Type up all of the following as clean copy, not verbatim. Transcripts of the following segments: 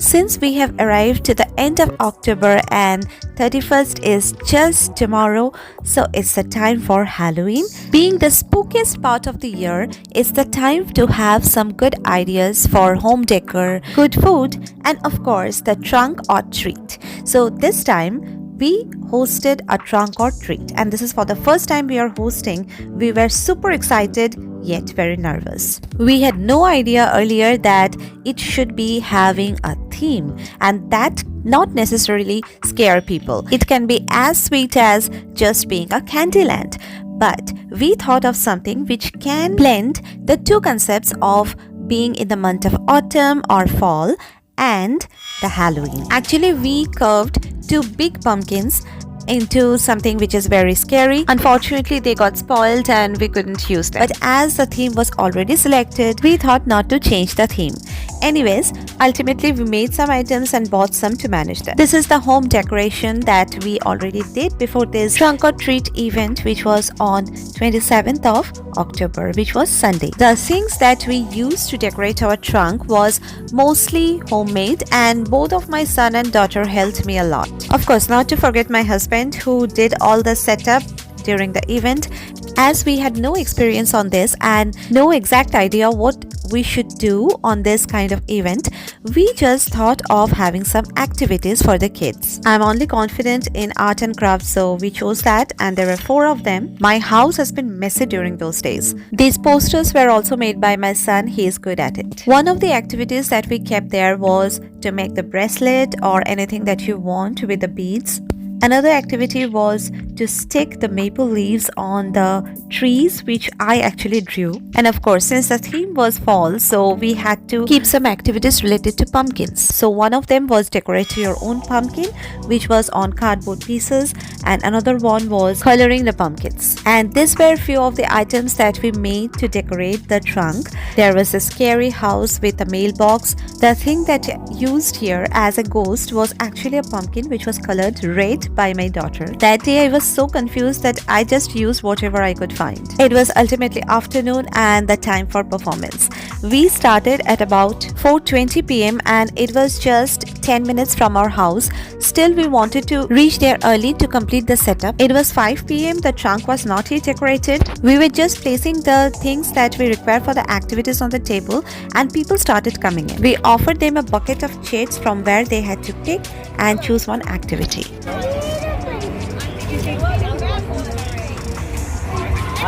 Since we have arrived to the end of October and 31st is just tomorrow, so it's the time for Halloween. Being the spookiest part of the year, it's the time to have some good ideas for home decor, good food, and of course the trunk or treat. So this time we hosted a trunk or treat, and this is for the first time we are hosting. We were super excited yet very nervous. We had no idea earlier that it should be having a theme, and that not necessarily scare people. It can be as sweet as just being a Candyland. But we thought of something which can blend the two concepts of being in the month of autumn or fall and the Halloween. Actually, we carved two big pumpkins into something which is very scary. Unfortunately, they got spoiled and we couldn't use them. But as the theme was already selected, we thought not to change the theme. Anyways, ultimately we made some items and bought some to manage them. This is the home decoration that we already did before this trunk or treat event, which was on 27th of October, which was Sunday. The things that we used to decorate our trunk was mostly homemade, and both of my son and daughter helped me a lot. Of course, not to forget my husband, who did all the setup during the event. As we had no experience on this and no exact idea what we should do on this kind of event, we just thought of having some activities for the kids. I'm only confident in art and crafts, so we chose that, and there were 4 of them. My house has been messy during those days. These posters were also made by my son. He is good at it. One of the activities that we kept there was to make the bracelet or anything that you want with the beads. Another activity was to stick the maple leaves on the trees, which I actually drew. And of course, since the theme was fall, so we had to keep some activities related to pumpkins. So one of them was decorate your own pumpkin, which was on cardboard pieces, and another one was coloring the pumpkins. And these were few of the items that we made to decorate the trunk. There was a scary house with a mailbox. The thing that used here as a ghost was actually a pumpkin which was colored red by my daughter. That day I was so confused that I just used whatever I could find. It was ultimately afternoon and the time for performance. We started at about 4:20 p.m. and it was just 10 minutes from our house. Still, we wanted to reach there early to complete the setup. It was 5 p.m. The trunk was not yet decorated. We were just placing the things that we require for the activities on the table, and people started coming in. We offered them a bucket of chits from where they had to pick and choose one activity.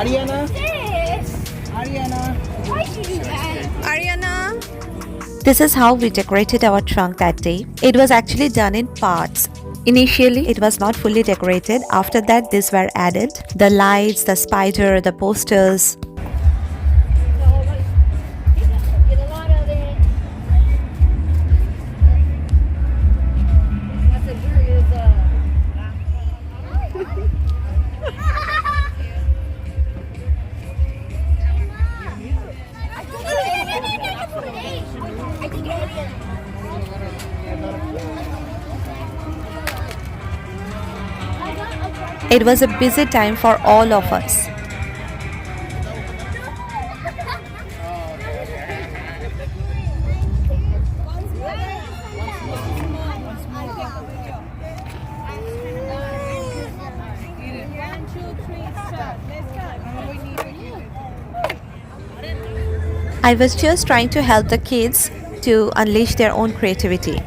Ariana? Ariana? Why should you do that? Ariana? This is how we decorated our trunk that day. It was actually done in parts. Initially, it was not fully decorated. After that, these were added. The lights, the spider, the posters. It was a busy time for all of us. I was just trying to help the kids to unleash their own creativity.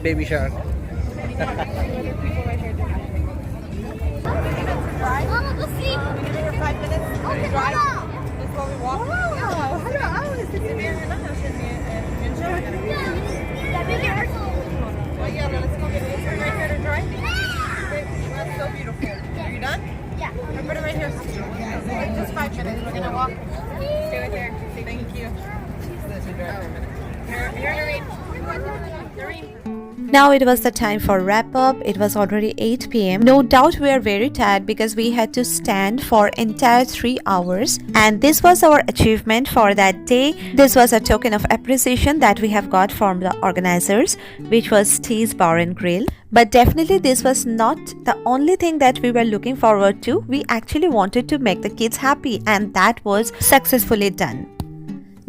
Baby shark. Mama, let's see. 5 minutes. Okay, Drive. Mama. That's what we walk. Well, yeah, let's go get it. Right here to dry. That's so beautiful. Are you done? Yeah. I put it right here. Just 5 minutes. We're gonna walk. Stay right there. Thank you. Here, Noreen. Noreen. Now it was the time for wrap up. It was already 8 p.m. No doubt we are very tired because we had to stand for entire 3 hours, and this was our achievement for that day. This was a token of appreciation that we have got from the organizers, which was Tea's Bar and Grill. But definitely this was not the only thing that we were looking forward to. We actually wanted to make the kids happy, and that was successfully done.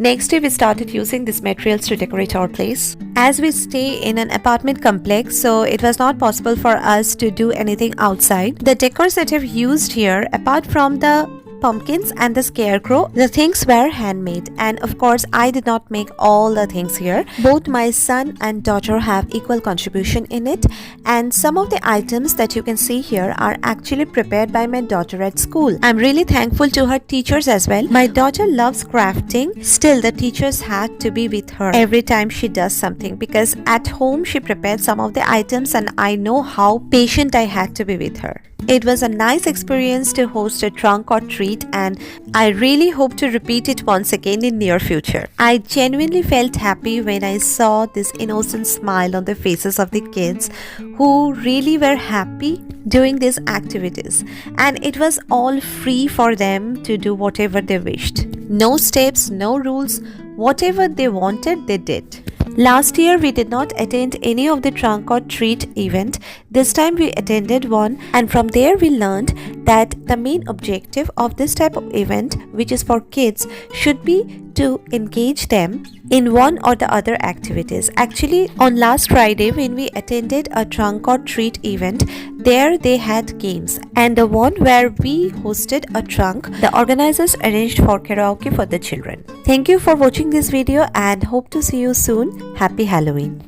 Next day we started using these materials to decorate our place. As we stay in an apartment complex, so it was not possible for us to do anything outside. The decors that I've used here, apart from the pumpkins and the scarecrow, the things were handmade, and of course I did not make all the things here. Both my son and daughter have equal contribution in it, and some of the items that you can see here are actually prepared by my daughter at school. I'm really thankful to her teachers as well. My daughter loves crafting, still the teachers had to be with her every time she does something, because at home she prepared some of the items and I know how patient I had to be with her. It was a nice experience to host a trunk or treat, and I really hope to repeat it once again in near future. I genuinely felt happy when I saw this innocent smile on the faces of the kids who really were happy doing these activities, and it was all free for them to do whatever they wished. No steps, no rules, whatever they wanted they did. Last year we did not attend any of the trunk or treat event. This time we attended one, and from there we learned that the main objective of this type of event, which is for kids, should be to engage them in one or the other activities. Actually, on last Friday when we attended a trunk or treat event, there they had games, and the one where we hosted a trunk, the organizers arranged for karaoke for the children. Thank you for watching this video and hope to see you soon. Happy Halloween.